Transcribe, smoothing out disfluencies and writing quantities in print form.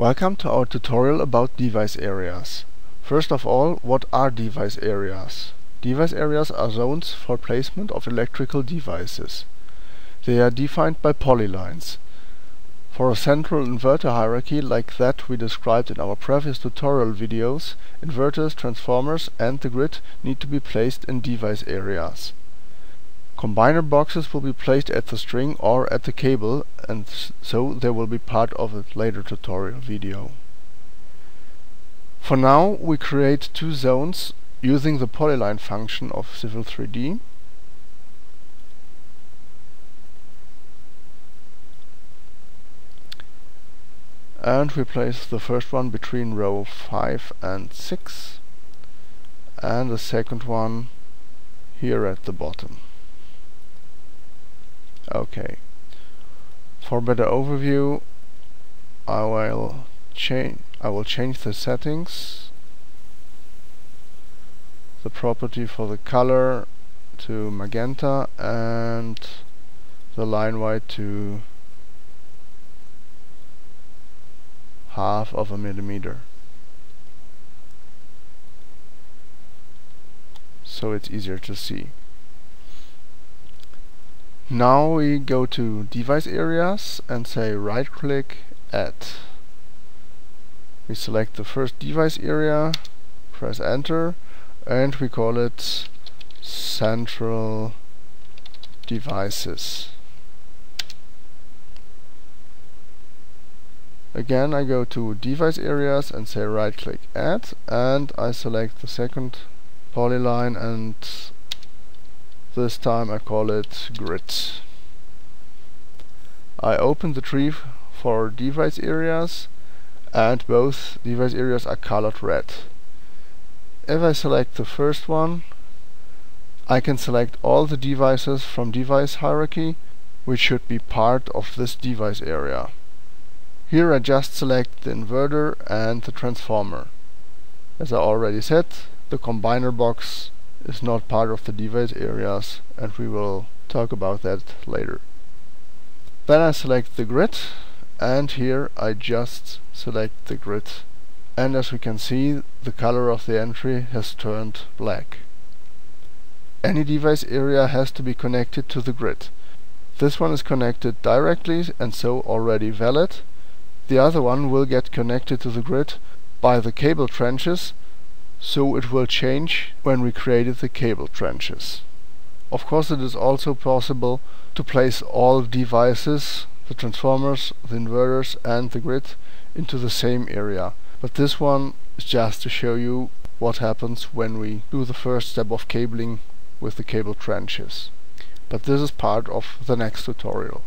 Welcome to our tutorial about device areas. First of all, what are device areas? Device areas are zones for placement of electrical devices. They are defined by polylines. For a central inverter hierarchy like that we described in our previous tutorial videos, inverters, transformers and the grid need to be placed in device areas. Combiner boxes will be placed at the string or at the cable, and so they will be part of a later tutorial video. For now we create two zones using the polyline function of Civil 3D. And we place the first one between row 5 and 6 and the second one here at the bottom. Okay. For better overview, I will change the settings, the property for the color to magenta and the line weight to 0.5 millimeter, so it's easier to see. Now we go to device areas and say right click, add. We select the first device area, press enter, and we call it central devices. Again I go to device areas and say right click, add, and I select the second polyline and this time I call it grid. I open the tree for device areas and both device areas are colored red. If I select the first one, I can select all the devices from device hierarchy which should be part of this device area. Here I just select the inverter and the transformer. As I already said, the combiner box is not part of the device areas, and we will talk about that later. Then I select the grid, and here I just select the grid, and as we can see the color of the entry has turned black. Any device area has to be connected to the grid. This one is connected directly and so already valid. The other one will get connected to the grid by the cable trenches, so it will change when we created the cable trenches. Of course it is also possible to place all devices, the transformers, the inverters and the grid into the same area, but this one is just to show you what happens when we do the first step of cabling with the cable trenches. But this is part of the next tutorial.